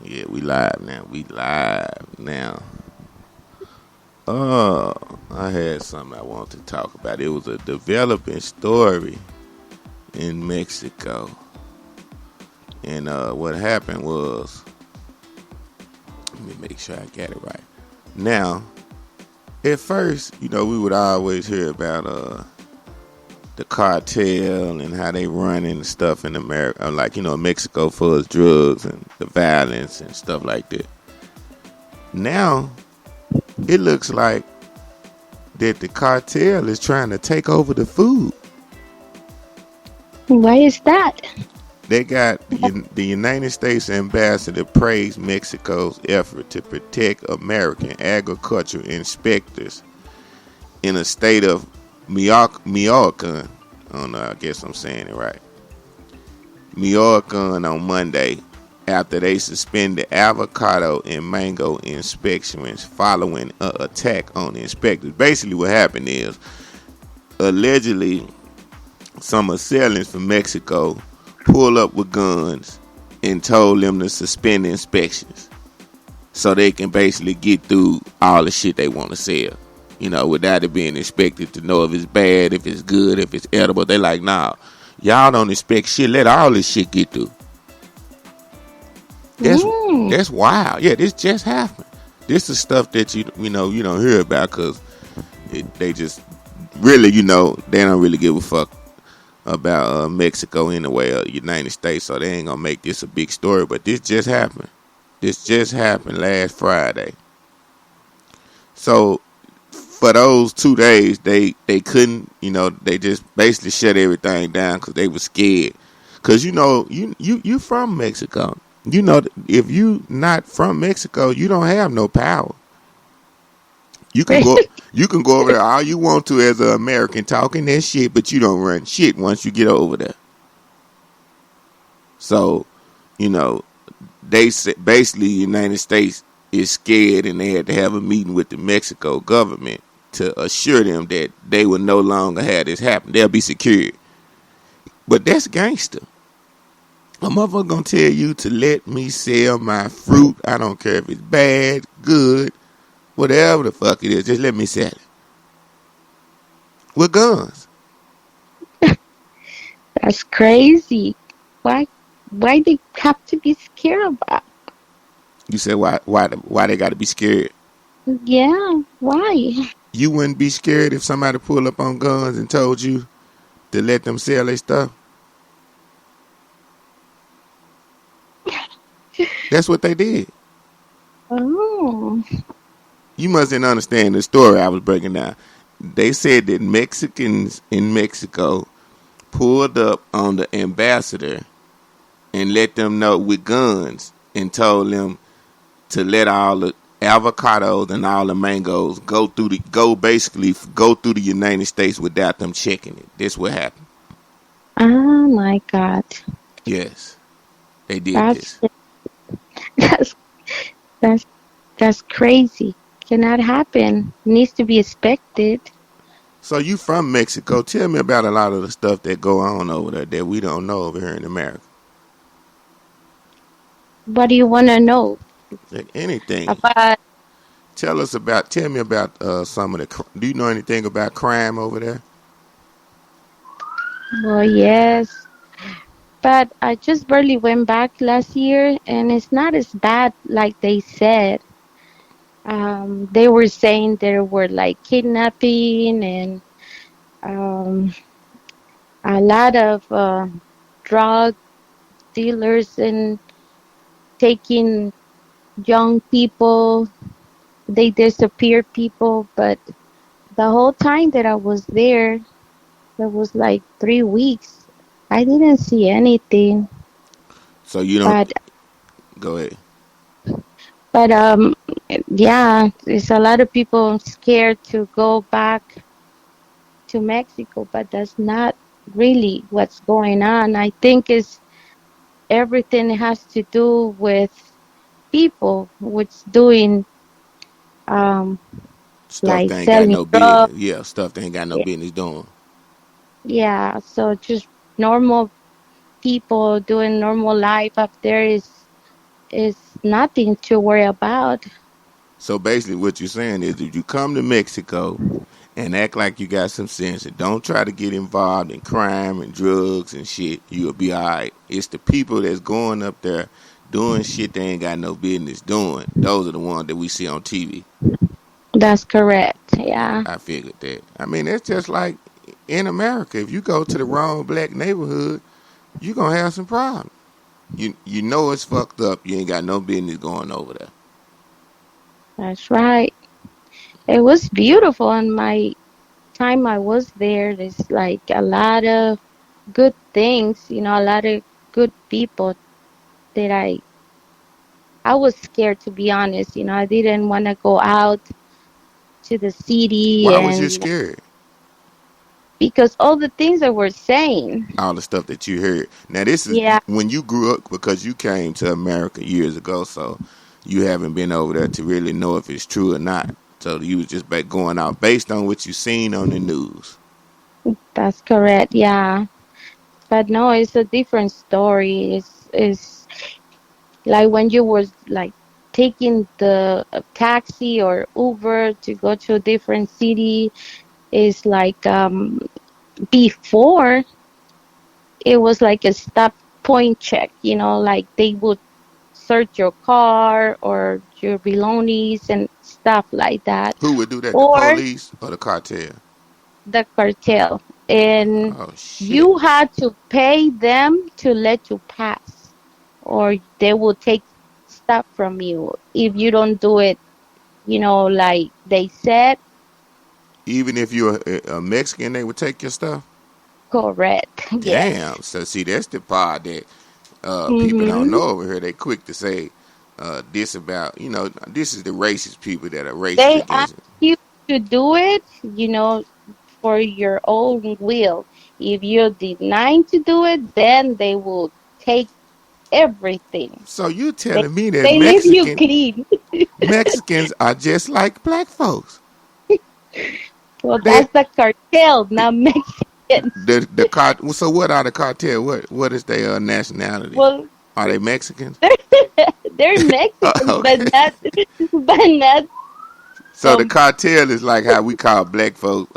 Yeah, we live now. We live now. Oh, I had something I wanted to talk about. It was a developing story in Mexico. And what happened was, let me make sure I got it right. Now, at first, we would always hear about the cartel and how they run and stuff in America, like, Mexico for its drugs and the violence and stuff like that. Now, it looks like that the cartel is trying to take over the food. Why is that? They got the United States ambassador praised Mexico's effort to protect American agriculture inspectors in a state of Michoacan. I don't know, I guess I'm saying it right. Michoacan on Monday after they suspended avocado and mango inspections following an attack on the inspectors. Basically, what happened is allegedly some assailants from Mexico pulled up with guns and told them to suspend the inspections so they can basically get through all the shit they want to sell. Without it being inspected to know if it's bad, if it's good, if it's edible. They like, nah, y'all don't inspect shit. Let all this shit get through. That's Mm. that's wild. Yeah, this just happened. This is stuff that you don't hear about because they just really they don't really give a fuck about Mexico anyway or the United States, so they ain't gonna make this a big story. But this just happened. This just happened last Friday. So for those 2 days, they couldn't, they just basically shut everything down because they were scared. Because you from Mexico. If you not from Mexico, you don't have no power. You can go you can go over there all you want to as an American talking that shit, but you don't run shit once you get over there. So, you know, they said basically the United States is scared and they had to have a meeting with the Mexico government to assure them that they will no longer have this happen. They'll be secured. But that's gangster. A motherfucker gonna tell you to let me sell my fruit. I don't care if it's bad, good, whatever the fuck it is. Just let me sell it. With guns. That's crazy. Why? Why they have to be scared about? You said why they gotta be scared? Yeah. Why? You wouldn't be scared if somebody pulled up on guns and told you to let them sell their stuff. That's what they did. Oh. You mustn't understand the story I was breaking down. They said that Mexicans in Mexico pulled up on the ambassador and let them know with guns and told them to let all the avocados and all the mangoes go through the United States without them checking it. This what happened. Oh my God. Yes, they did That's this. that's that's that's crazy. Cannot happen. Needs to be expected. So you from Mexico? Tell me about a lot of the stuff that go on over there that we don't know over here in America. What do you want to know Like anything. about? Tell me about some of the. Do you know anything about crime over there? Well, yes, but I just barely went back last year, and it's not as bad like they said. They were saying there were like kidnapping and um, a lot of drug dealers and taking young people. They disappeared people, but the whole time that I was there, that was like 3 weeks. I didn't see anything, So you don't but go ahead. but yeah, there's a lot of people scared to go back to Mexico, but that's not really what's going on. I think it's everything has to do with people, which doing um Stuff like they ain't got selling no drugs. business. Yeah, stuff they ain't got no Yeah, business doing. yeah, so just normal people doing normal life up there is it's nothing to worry about. So basically, what you're saying is, if you come to Mexico and act like you got some sense and don't try to get involved in crime and drugs and shit, you'll be alright. It's the people that's going up there doing shit they ain't got no business doing. Those are the ones that we see on TV. That's correct. Yeah, I figured that. I mean, it's just like in America. If you go to the wrong black neighborhood, you gonna have some problems. You know it's fucked up. You ain't got no business going over there. that's right. It was beautiful in my time I was there. There's like a lot of good things, a lot of good people that I was scared, to be honest. I didn't want to go out to the city Why was you and scared? because all the things that were saying. All the stuff that you heard. Now this is Yeah, when you grew up because you came to America years ago, so you haven't been over there to really know if it's true or not. So you was just going out based on what you seen on the news. that's correct. Yeah. But no, it's a different story. It's like when you was like taking the taxi or Uber to go to a different city. It's like before it was like a stop point check, like they would search your car or your belongings and stuff like that, Who would do that? The or police or the cartel? the cartel. And Oh shit. you had to pay them to let you pass, or they will take stuff from you if you don't do it, like they said. Even if you're a Mexican, they would take your stuff. Correct. Yes. Damn. So see, that's the part that people don't Hmm. know over here. They quick to say this about this is the racist people that are racist They ask against it. you to do it, for your own will. If you deny to do it, then they will take everything. So you They telling me that they leave you clean. Mexicans are just like black folks? Well, They that's the cartel, not Mexicans. the cart. So what are the cartel? What is their nationality? Well, Are they Mexicans? they're Mexicans, but Okay. not So the from. cartel is like how we call black folk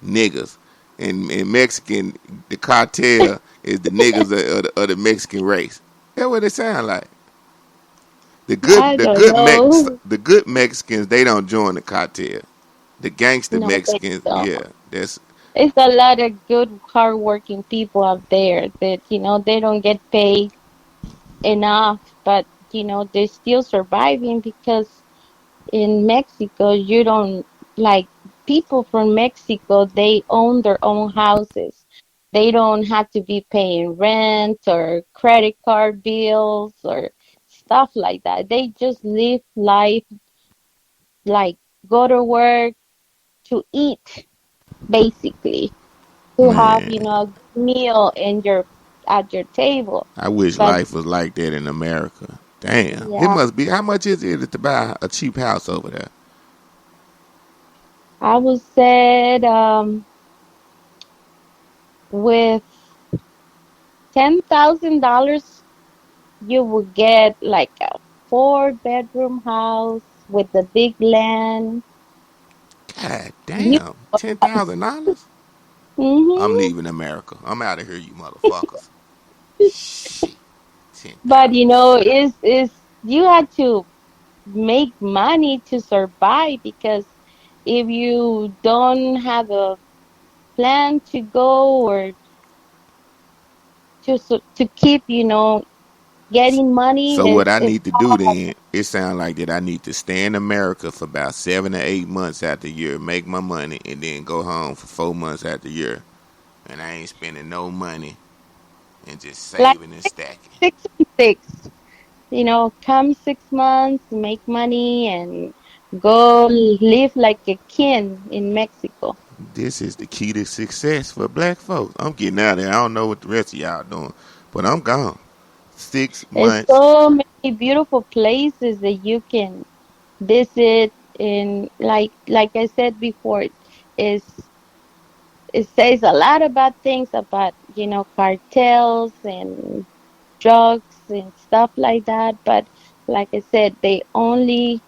niggas. In Mexican, the cartel is the niggas of the Mexican race. That's what it sound like. I don't know. The good Mexicans, they don't join the cartel. The gangster No, they Mexicans, don't. yeah, that's It's a lot of good, hardworking people out there that they don't get paid enough, but they're still surviving because in Mexico you don't, like, people from Mexico, they own their own houses. They don't have to be paying rent or credit card bills or stuff like that. They just live life, like go to work to eat, basically, to have, man. a good meal in your at your table. I wish But life was like that in America. Damn, it yeah, must be. How much is it to buy a cheap house over there? I would say with $10,000 you would get like a 4-bedroom house with a big land. God New damn, $10,000. I'm hmm leaving America. I'm out of here, you motherfuckers. Shit, ten But thousand. is you had to make money to survive, because if you don't have a plan to go or to keep, getting money, So what I it's need to do then? It sounds like that I need to stay in America for about 7 or 8 months out the year, make my money, and then go home for 4 months out the year, and I ain't spending no money and just like saving and six, stacking. 6 and 6. Come 6 months, make money, and go live like a king in Mexico. This is the key to success for black folks. I'm getting out of there. I don't know what the rest of y'all doing, but I'm gone. six There's months. so many beautiful places that you can visit, and like I said before, is it says a lot about things about, cartels and drugs and stuff like that. But Like I said, they only,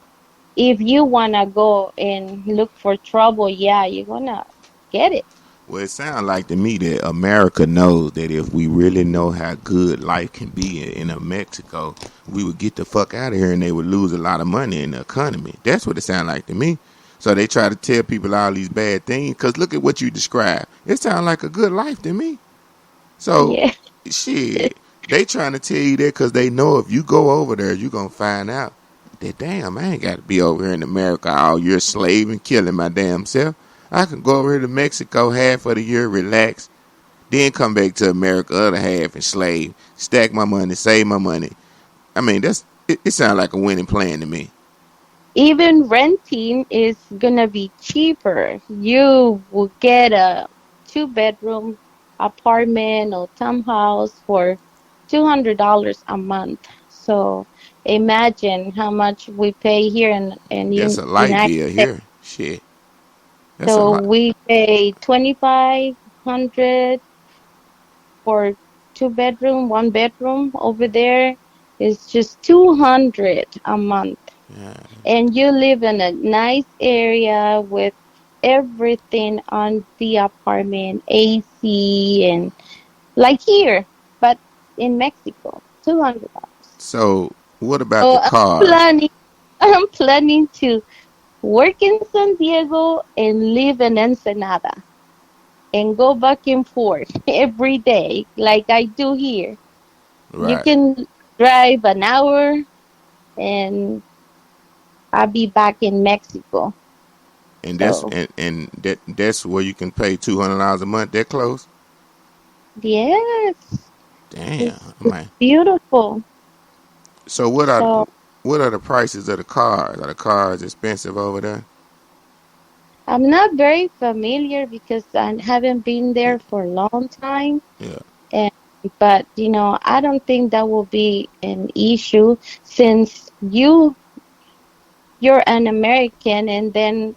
if you wanna go and look for trouble, yeah, you're gonna get it. Well, it sounds like to me that America knows that if we really know how good life can be in Mexico, we would get the fuck out of here and they would lose a lot of money in the economy. That's what it sounds like to me. So they try to tell people all these bad things because look at what you described. It sounds like a good life to me. So, Yeah. shit, they trying to tell you that because they know if you go over there, you going to find out that, damn, I ain't got to be over here in America all year slaving, killing my damn self. I can go over here to Mexico half of the year, relax, then come back to America other half and slave, stack my money, save my money. I mean, it sounds like a winning plan to me. Even renting is gonna be cheaper. You will get a two-bedroom apartment or townhouse for $200 a month. So imagine how much we pay here in That's a light United bill States. here. Shit, that's a So lot. we pay 2,500 for two-bedroom, one bedroom. Over there is just 200 a month. Yeah. And you live in a nice area with everything on the apartment, AC and like here, but in Mexico, $200. So, what about So the cars? planning, I'm planning to work in San Diego and live in Ensenada and go back and forth every day like I do here. You Right. can drive an hour and I'll be back in Mexico. And So that's where you can pay $200 a month. That close? yes, Damn, it's man. beautiful. So So what are the prices of the cars? Are the cars expensive over there? I'm not very familiar because I haven't been Yeah, there for a long time. yeah. And but I don't think that will be an issue since you're an American and then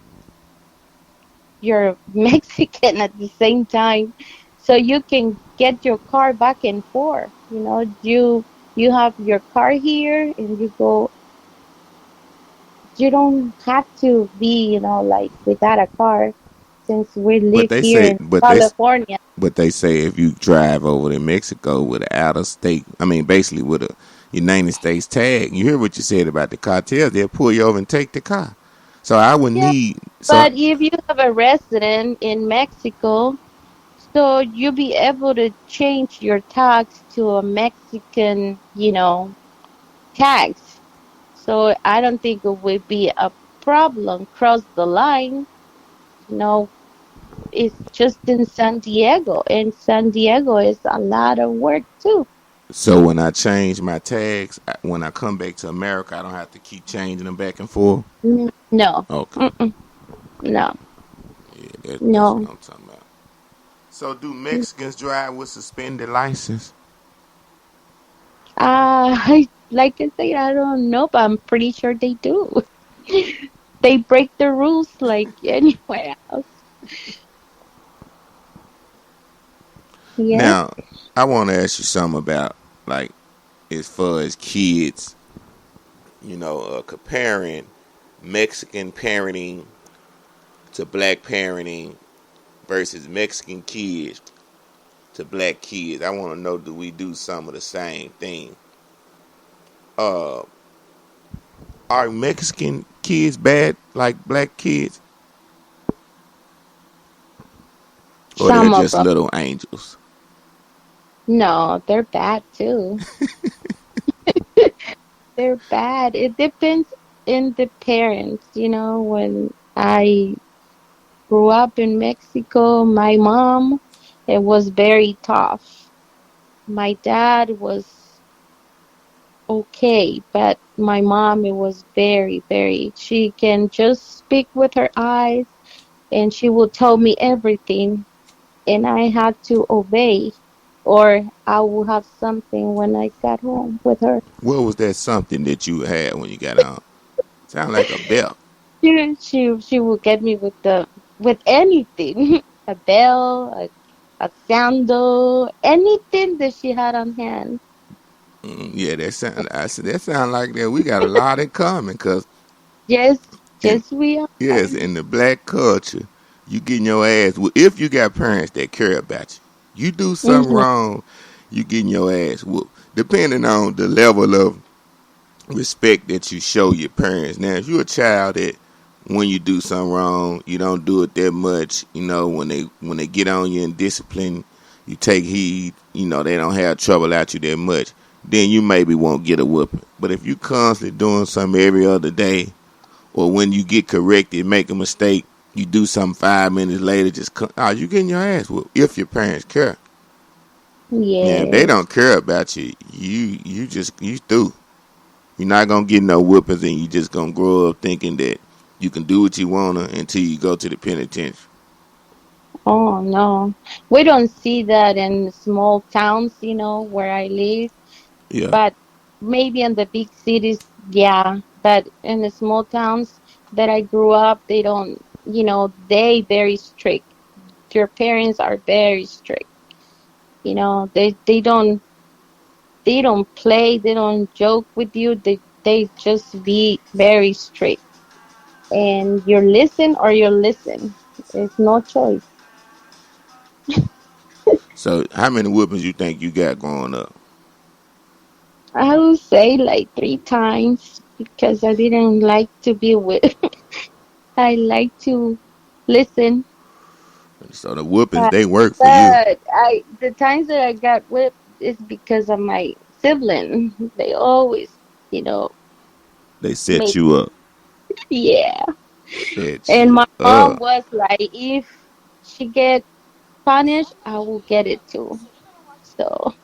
you're Mexican at the same time. So you can get your car back and forth. You have your car here and you go. You don't have to be, like without a car since we But live they here say, in California. but they say if you drive over to Mexico with an out of state, I mean, basically with a United States tag, you hear what you said about the cartels? They'll pull you over and take the car. So I would Yeah, need so but if you have a resident in Mexico, so you'll be able to change your tax to a Mexican, tax. So I don't think it would be a problem cross the line. You know, it's just in San Diego, and San Diego is a lot of work too. so when I change my tags, when I come back to America, I don't have to keep changing them back and forth. No, Okay, mm-mm, no, yeah, that's what no. I'm talking about. So do Mexicans drive with suspended license? Like I said, I don't know, but I'm pretty sure they do. They break the rules like anywhere else. Yes. Now, I want to ask you something about like as far as kids, comparing Mexican parenting to black parenting versus Mexican kids to black kids. I want to know, do we do some of the same thing? Uh, are Mexican kids bad like black kids, or they're Some of just them. little angels? No, they're bad too. They're bad. It depends in the parents. When I grew up in Mexico, my mom, it was very tough. My dad was okay, but my mom, it was very, very, she can just speak with her eyes and she will tell me everything and I had to obey or I will have something when I got home with her. What was that something that you had when you got home? Sound like a belt. She will get me with anything, a bell, a sandal, anything that she had on hand. Yeah, that sound. I said that sound like that. We got a lot in common, cause Yes, in yes, we are. yes, in the black culture, you getting your ass. If you got parents that care about you, you do something Mm-hmm. wrong, you getting your ass whooped. Depending on the level of respect that you show your parents. Now, if you're a child that when you do something wrong, you don't do it that much. You know, when they get on you and discipline, you take heed. You know, they don't have trouble at you that much. Then you maybe won't get a whooping. But if you constantly doing something every other day, or when you get corrected, make a mistake, you do something 5 minutes later, you getting your ass whooped. If your parents care. Now, if they Yes. don't care about you, you through. You're not gonna get no whoopings, and you just gonna grow up thinking that you can do what you wanna until you go to the penitentiary. Oh no. We don't see that in small towns, where I live, Yeah. but maybe in the big cities, yeah. But in the small towns that I grew up, they don't, they very strict. Your parents are very strict. They don't play, they don't joke with you. They just be very strict. And you listen or you listen. There's no choice. So how many whoopings you think you got growing up? I would say like 3 times because I didn't like to be with. I like to listen, So the whoopings but they work for you. the times that I got whipped is because of my sibling. They always, They set make you up. yeah. Set And you my mom up. was like, if she get punished, I will get it too. So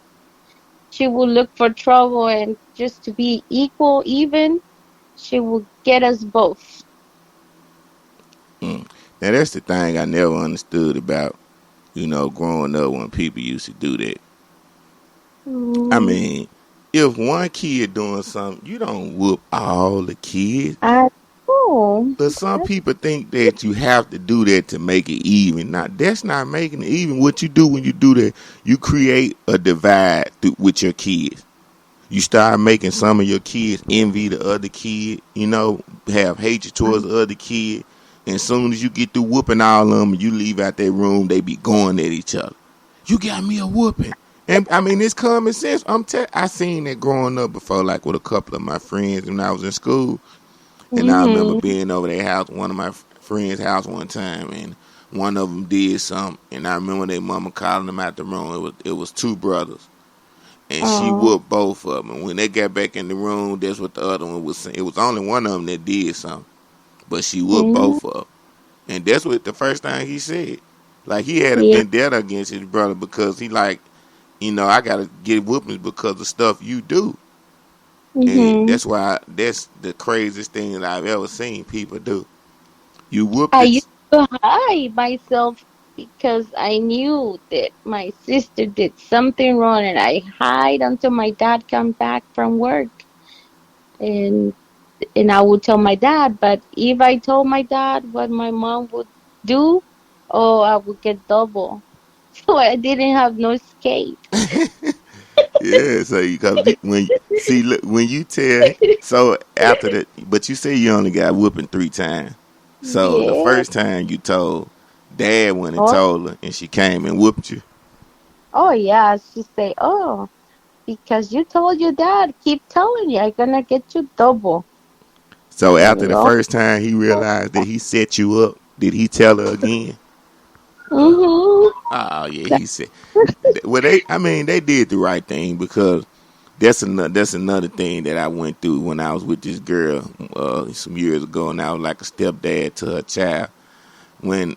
she will look for trouble, and just to be equal, even, she will get us both. Mm. Now that's the thing I never understood about growing up when people used to do that. I Mm, mean, if one kid doing something, you don't whoop all the kids. I know. But some people think that you have to do that to make it even. Now, that's not making it even. What you do when you do that, you create a divide with your kids. You start making some of your kids envy the other kid, have hatred towards the other kid. And as soon as you get through whooping all of them, you leave out that room, they be going at each other. You got me a whooping. And I mean, it's common sense. I seen that growing up before, like with a couple of my friends when I was in school. And I remember Mm-hmm. being over their house, one of my friends' house one time, and one of them did something. And I remember their mama calling them out the room. It was two brothers, and she Oh. whooped both of them. And when they got back in the room, that's what the other one was saying. It was only one of them that did something, but she whooped Mm-hmm. both of them. And that's what the first thing he said. Like he had a Yeah. vendetta against his brother because he like, I gotta get whoopings because of stuff you do. And Mm-hmm. that's the craziest thing that I've ever seen people do. You whoop I the. used to hide myself because I knew that my sister did something wrong, and I hide until my dad come back from work. And I would tell my dad, but if I told my dad what my mom would do, oh, I would get double. So I didn't have no escape. Yeah, so you cause when see look, when you tell so after that, but you say you only got whooping 3 times. So the Yeah. first time you told Dad went and Oh, told her, and she came and whooped you. oh yeah. She say, oh, because you told your dad, keep telling you, I'm gonna get you double. So after And the first time he realized that he set you up, did he tell her again? mm-hmm. Oh yeah, he said. Well, they did the right thing because that's another thing that I went through when I was with this girl some years ago, and I was like a stepdad to her child. When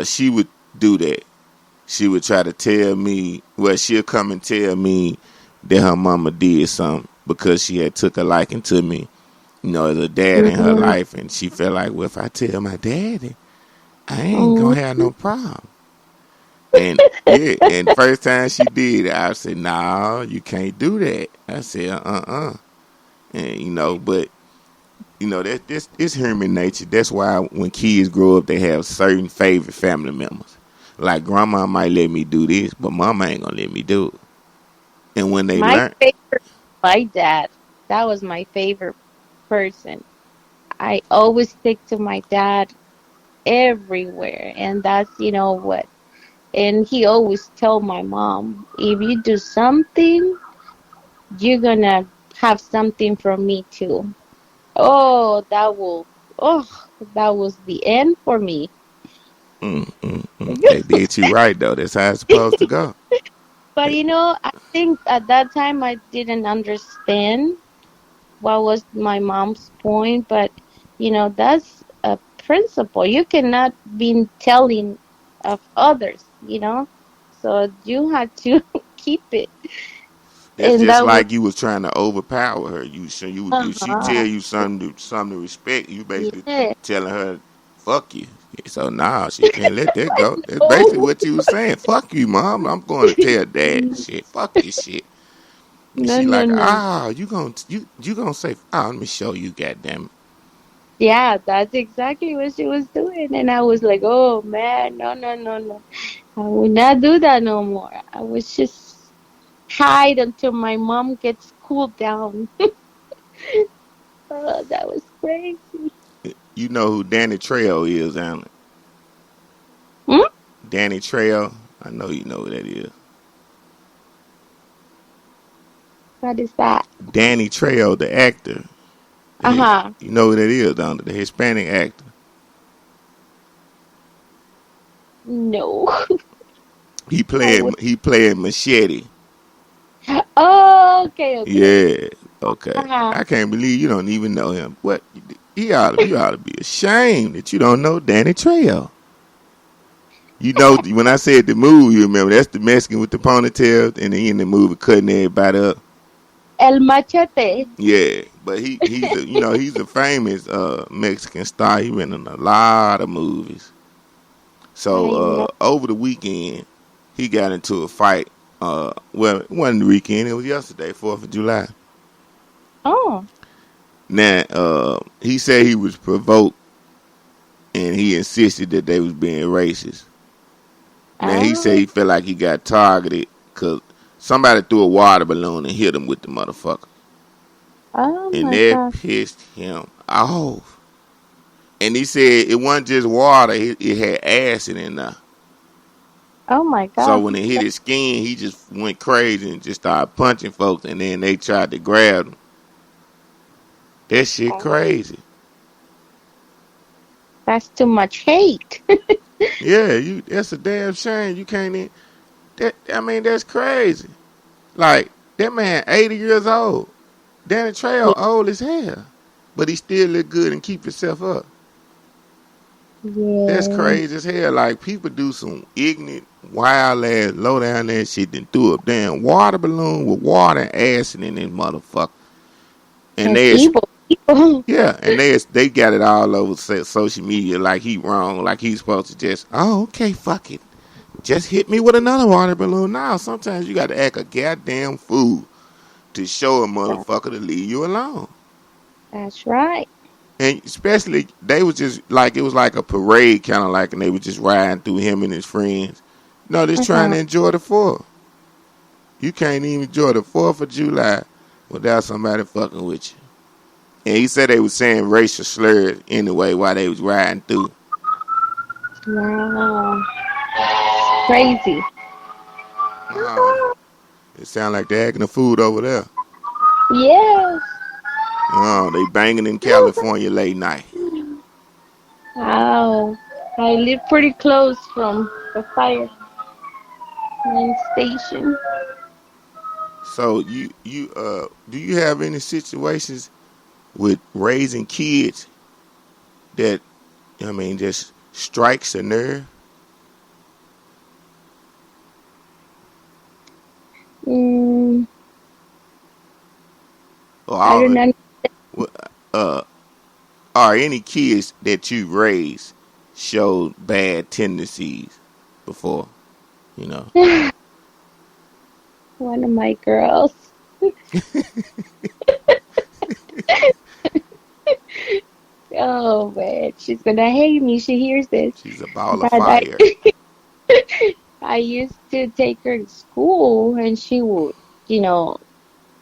she would do that, she would try to tell me, well, she'll come and tell me that her mama did something because she had took a liking to me, as a dad in her Mm-hmm. life, and she felt like, well, if I tell my daddy, I ain't gonna have Mm-hmm. no problem. And yeah, and first time she did it, I said, "No, you can't do that." I said, and but that this it's human nature. That's why when kids grow up, they have certain favorite family members. Like grandma might let me do this, but mama ain't gonna let me do it. And when they My learn, favorite. My dad. That was my favorite person. I always stick to my dad everywhere, and that's what. And he always tell my mom, if you do something, you're gonna have something from me too. Oh, that was the end for me. They did you right though. That's how it's supposed to go. But I think at that time I didn't understand what was my mom's point, but that's a principle. You cannot be telling of others. So you had to keep it. That's And just that was like you was trying to overpower her. If she tell uh-huh. you something to respect, you basically Yeah. telling her, "Fuck you." So nah, she can't let that go. That's basically Oh, what you was saying. Fuck you, mom. I'm going to tell dad shit. Fuck this shit. And no, she no, like, no. you gonna say, let me show you, goddamn Yeah, that's exactly what she was doing. And I was like, oh man, no, no, no, no. I will not do that no more. I was just hide until my mom gets cooled down. Oh, that was crazy. it. You know who Danny Trejo is, Alan? Hmm? Danny Trejo. I know you know who that is. What is that? Danny Trejo, the actor. Uh-huh. You know who that is, don't it? The Hispanic actor. No. He I played would. he played Machete. Oh, okay, okay. Yeah. Okay. Uh-huh. I can't believe you don't even know him. What you ought to be ashamed that you don't know Danny Trejo. You know when I said the movie, you remember that's the Mexican with the ponytail, and he in the movie cutting everybody up. El machete. Yeah, but he's a famous Mexican star. He been in a lot of movies. So I know. over the weekend, he got into a fight. Well, it wasn't the weekend. It was yesterday, 4th of July. Oh. Now, he said he was provoked, and he insisted that they was being racist. Now, he said Oh. he felt like he got targeted because somebody threw a water balloon and hit him with the motherfucker. Oh And my that God. pissed him off. And he said it wasn't just water, it had acid in there. Oh my So God. when it hit his skin, he just went crazy and just started punching folks. And then they tried to grab him. That shit Oh, crazy. that's too much hate. Yeah, that's a damn shame. You can't even, that's crazy. Like, that man 80 years old. Danny Trejo old as hell. But he still look good and keep himself up. That's Yes. crazy as hell. Like, people do some ignorant, wild ass, low down ass shit and threw a damn water balloon with water and acid in this motherfucker. And And they evil people. Yeah, and they got it all over social media like he wrong, like he's supposed to just, oh, okay, fuck it. Just hit me with another water balloon. Now, sometimes you got to act a goddamn fool to show a That, motherfucker to leave you alone. that's right. And especially, they was just like, it was like a parade kind of like, and they were just riding through him and his friends. No, just trying Uh-huh. to enjoy the 4th. You can't even enjoy the 4th of July without somebody fucking with you. And he said they was saying racial slurs anyway while they was riding through. Wow. Crazy. Oh, it sound like they're acting a food over there. Yes. Oh, they banging in California late night. Wow. I live pretty close from the fireman station. So do you have any situations with raising kids that just strikes a nerve? Mm, Or I don't know. uh, are any kids that you raised showed bad tendencies before? You know. One of my girls. Oh man, she's gonna hate me. She hears this. She's a ball of But fire. I used to take her to school and she would, you know,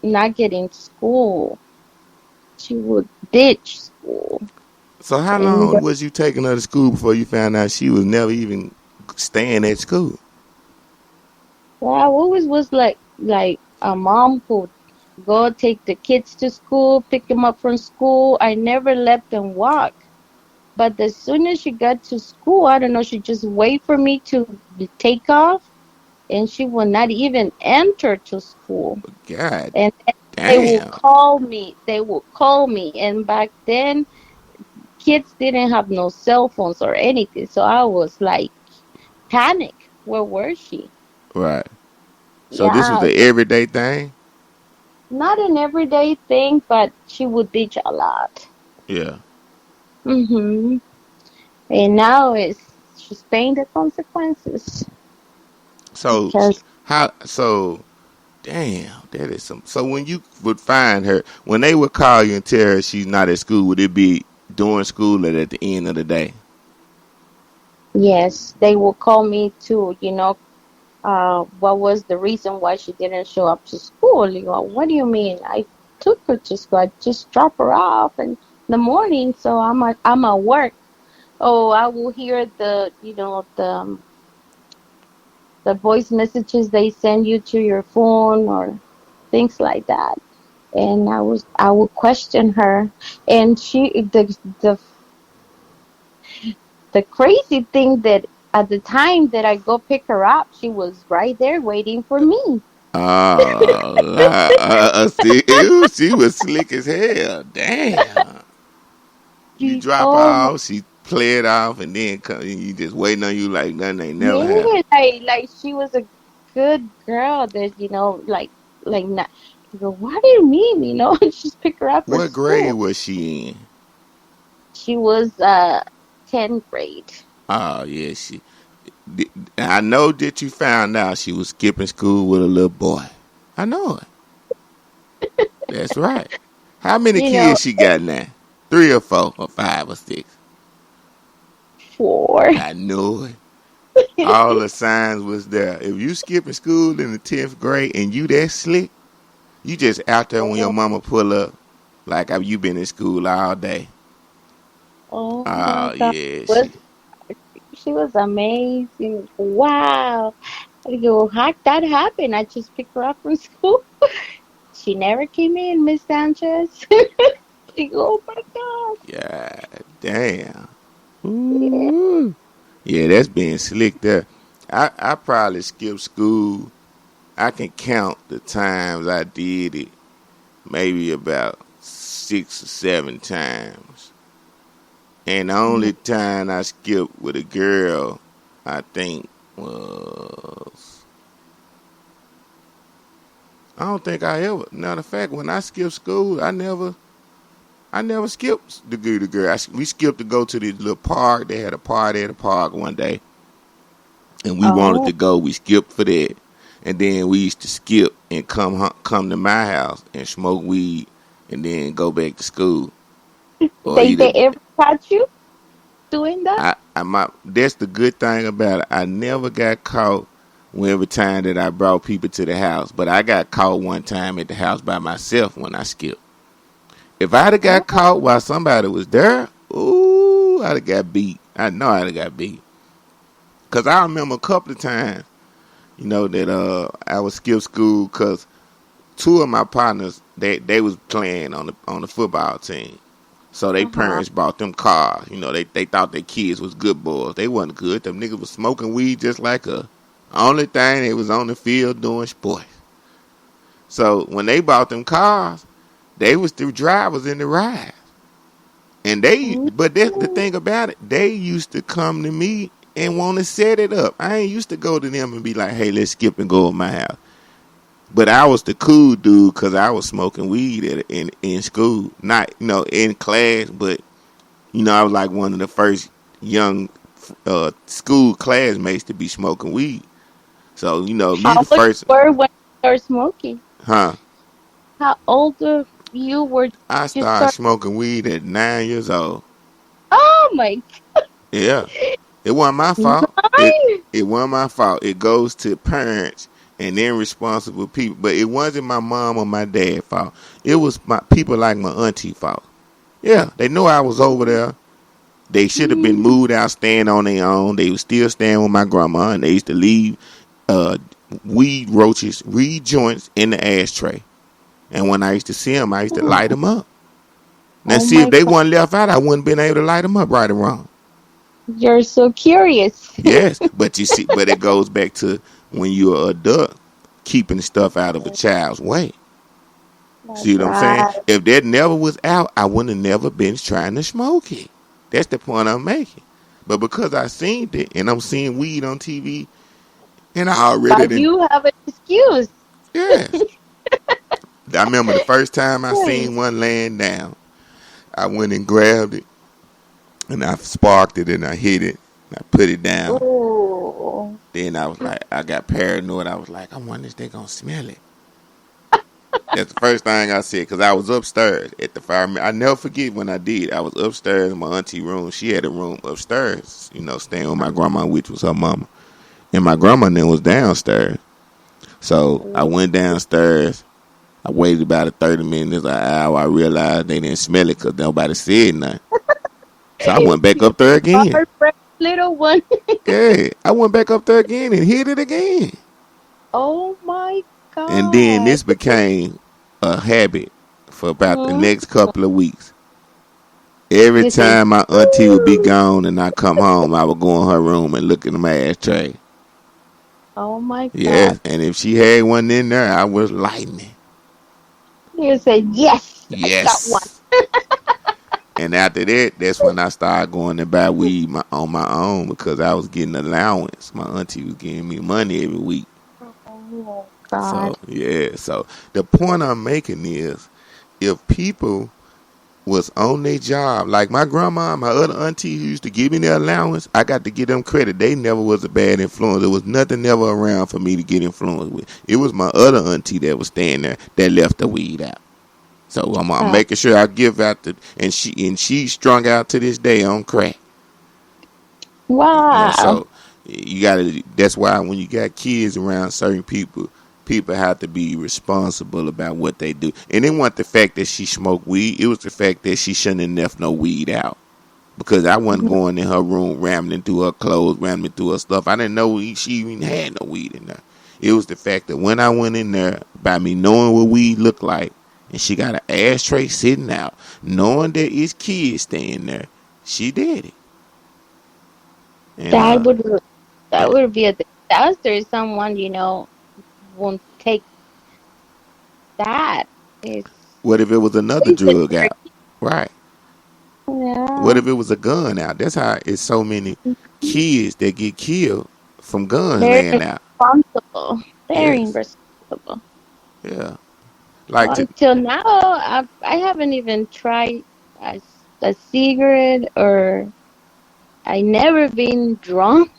not get in school. She would ditch school. So how And long was you taking her to school before you found out she was never even staying at school? well, I always was like a mom who go take the kids to school, pick them up from school. I never let them walk. But as soon as she got to school, I don't know, she just wait for me to take off, and she will not even enter to school. God And then they will damn. call me. They will call me. And back then, kids didn't have no cell phones or anything. So I was like, panic. Where was she? Right. So this was Yeah, the everyday thing? not an everyday thing, but she would ditch a lot. Yeah. Hmm. And now she's paying the consequences So because how so damn, that is some. So when you would find her, when they would call you and tell her she's not at school, would it be during school or at the end of the day? yes, they will call me to, what was the reason why she didn't show up to school? You go, what do you mean? I took her to school. I just drop her off in the morning, so I'm at work. Oh, I will hear the voice messages they send you to your phone or things like that. And I would question her, and the crazy thing that at the time that I go pick her up, she was right there waiting for me. Oh, see, she was slick as hell. Damn. You drop her Oh my, off, she play it off, and then come, and you just waiting on you like nothing ain't never happened. yeah, like she was a good girl that like not. I go, what do you mean? Just pick her up for What grade school. was she in? She was 10th grade. Oh yeah, I know that you found out she was skipping school with a little boy. I know it. That's right. How many You know, kids she got now? 3 or 4 or 5 or 6? 4. I knew it. All the signs was there. If you skipping school in the 10th grade and you that slick, you just out there when your Oh, mama pull up like you been in school all day. oh my Oh God. yeah, Was she was amazing. Wow. I go, how that happened? I just picked her up from school. She never came in, Miss Sanchez. She go, oh my God. yeah, damn. Yeah. Ooh. Yeah, that's being slick there. I probably skipped school. I can count the times I did it, maybe about 6 or 7 times. And the only time I skipped with a girl, I think was I don't think I ever. Matter of fact, when I skipped school, I never skipped the girl. We skipped to go to this little park. They had a party at the park one day, and we wanted Oh, to go. We skipped for that, and then we used to skip and come to my house and smoke weed, and then go back to school or they either. ever caught you doing that? That's the good thing about it. I never got caught every time that I brought people to the house, but I got caught one time at the house by myself when I skipped. If I'd have got Oh, caught while somebody was there, ooh, I'd have got beat. I know I'd have got beat. Cause I remember a couple of times, that I would skip school because two of my partners they was playing on the football team. So they uh-huh. parents bought them cars. They thought their kids was good boys. They wasn't good. Them niggas was smoking weed just like us. Only thing they was on the field doing sports. So when they bought them cars, they was the drivers in the ride. Mm. But that's the thing about it. They used to come to me and want to set it up. I ain't used to go to them and be like, "Hey, let's skip and go to my house." But I was the cool dude because I was smoking weed in school, not in class, but I was like one of the first young school classmates to be smoking weed. So How you the old you first, were when you started smoking? huh? How old you were I you started start? smoking weed at 9 years old. Oh my Yeah, it wasn't my fault. It God. it wasn't my fault. It goes to parents and irresponsible people. But it wasn't my mom or my dad fault. It was my people like my auntie fault. Yeah, they know I was over there. They should have been Mm. moved out, staying on their own. They was still staying with my grandma, and they used to leave uh, weed joints in the ashtray. And when I used to see them, I used to light them up. Now, Oh see, if my they God. weren't left out, I wouldn't been able to light them up right or wrong. You're so curious. Yes, but you see, but it goes back to when you're an adult, keeping stuff out of a child's way. See That's what I'm saying? right. If that never was out, I wouldn't have never been trying to smoke it. That's the point I'm making. But because I seen it and I'm seeing weed on TV, and I already But didn't. you have an excuse. Yes, I remember the first time I Yes. seen one laying down. I went and grabbed it and I sparked it and I hit it and I put it down. Oh. Then I was like, I got paranoid. I was like, I wonder if they gonna smell it. That's the first thing I said because I was upstairs at the fire. I never forget when I did. I was upstairs in my auntie room. She had a room upstairs, staying with my grandma, which was her mama. And my grandma then was downstairs. So I went downstairs. I waited about 30 minutes, an hour. I realized they didn't smell it because nobody said nothing. So I went back up there again. Our fresh little one. Yeah, I went back up there again and hit it again. Oh my And then God. this became a habit for about the Mm-hmm. next couple of weeks. Every You say, time my auntie would be gone and I come home, I would go in her room and look in the ashtray. oh my God. Yes, and if she had one in there, I was lighting it. You say, yes, I got one. Yes. And after that, that's when I started going to buy weed on my own because I was getting allowance. My auntie was giving me money every week. Oh So God. yeah. So the point I'm making is, if people was on their job, like my grandma, my other auntie who used to give me their allowance, I got to give them credit. They never was a bad influence. There was nothing ever around for me to get influenced with. It was my other auntie that was staying there that left the weed out. So I'm Uh, making sure I give out and she strung out to this day on crack. wow. So you gotta. That's why when you got kids around certain people, people have to be responsible about what they do. And it wasn't the fact that she smoked weed; it was the fact that she shouldn't have left no weed out. Because I wasn't Mhm. going in her room, rambling through her clothes, rambling through her stuff. I didn't know she even had no weed in there. It was the fact that when I went in there, by me knowing what weed looked like, and she got an ashtray sitting out, knowing that it's kids staying there, she did it. And That would that yeah. would be a disaster if someone, won't take that. It's What if it was another poison drug for out? Right. What yeah. if it was a gun out? That's how it's so many kids that get killed from guns Very laying out. irresponsible. Very Yes. irresponsible. Yeah. Well, Like to until now, I haven't even tried a cigarette, or I never been drunk,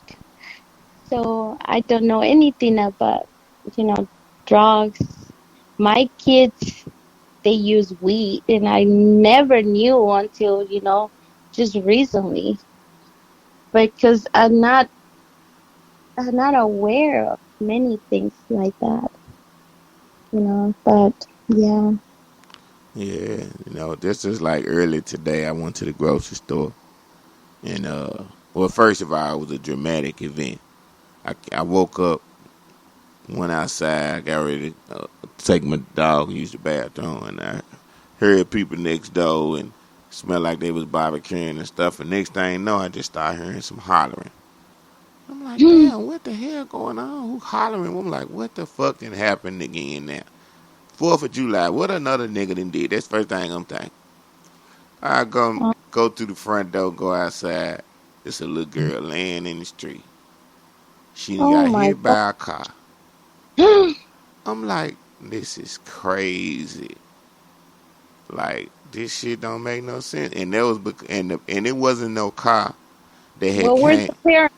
so I don't know anything about you know drugs. My kids, they use weed, and I never knew until just recently, because I'm not aware of many things like that. But yeah. yeah, this is like early today. I went to the grocery store and well, first of all, it was a dramatic event. I woke up, went outside, got ready to take my dog and use the bathroom, and I heard people next door and smelled like they was barbecuing and stuff. And next thing you know, I just started hearing some hollering. I'm like, damn, what the hell going on? Who hollering? I'm like, what the fuck done happened again now? 4th of July, what another nigga done did? That's the first thing I'm thinking. I go through the front door, go outside. It's a little girl laying in the street. She done Oh got my hit by a car. God. I'm like, this is crazy. Like, this shit don't make no sense. And that was and it wasn't no car that had Well, where's came. the parent?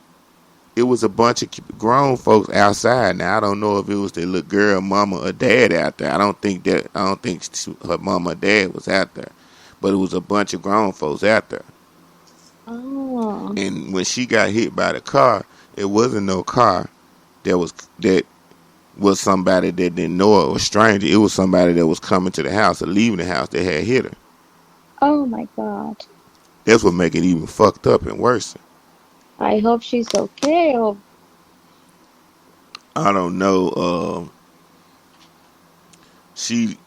It was a bunch of grown folks outside. Now I don't know if it was the little girl, mama, or dad out there. I don't think her mama or dad was out there, but it was a bunch of grown folks out there. Oh. And when she got hit by the car, it wasn't no car that was somebody that didn't know her or stranger. It was somebody that was coming to the house or leaving the house that had hit her. Oh my God. That's what make it even fucked up and worse. I hope she's okay. Oh, I don't know.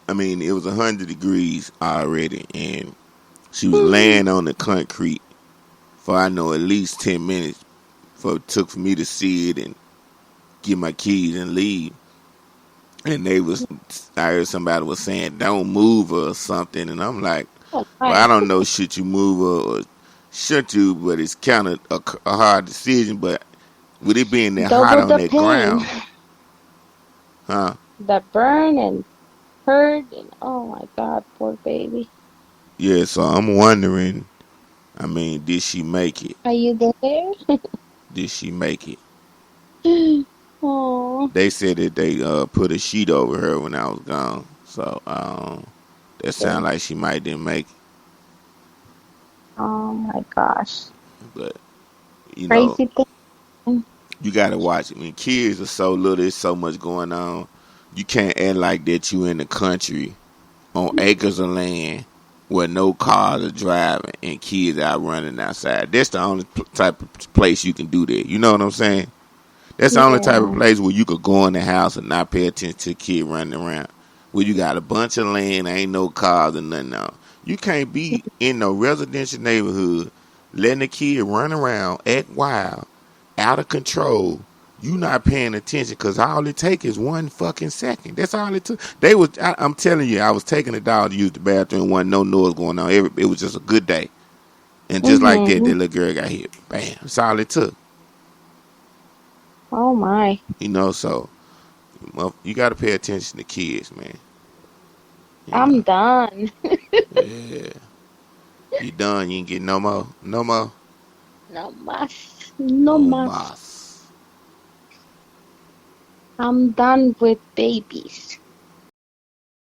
I mean, it was 100 degrees already, and she was laying on the concrete for I know at least 10 minutes. For it took for me to see it and get my keys and leave. And I heard somebody was saying, "Don't move her" or something, and I'm like, oh "Well, my. I don't know, should you move her or should you?" But it's kind of a hard decision. But with it being that hot Double on the that pain. ground, huh? The burn and hurt and oh my God, poor baby. Yeah. So I'm wondering. I mean, did she make it? Are you there? Did she make it? Oh, They said that they put a sheet over her when I was gone. So that sounded okay. like she might didn't make it. Oh my gosh. But you know, Crazy thing. you gotta watch it. I mean, kids are so little. There's so much going on. You can't act like that you in the country on acres of land where no cars are driving and kids out running outside. That's the only type of place you can do that. You know what I'm saying? That's the only type of Yeah. place where you could go in the house and not pay attention to the kid running around. Where you got a bunch of land, ain't no cars and nothing else. You can't be in no residential neighborhood letting a kid run around, act wild, out of control. You not paying attention because all it take is 1 fucking second. That's all it took. I'm telling you, I was taking the dog to use the bathroom. Wasn't no noise going on. It was just a good day, and just like that, Mhm. that little girl got hit. Bam. That's all it took. Oh my. So well, you got to pay attention to kids, man. You know, I'm done. yeah. You done? You ain't getting no more, no more, No más. No no más. mas. I'm done with babies.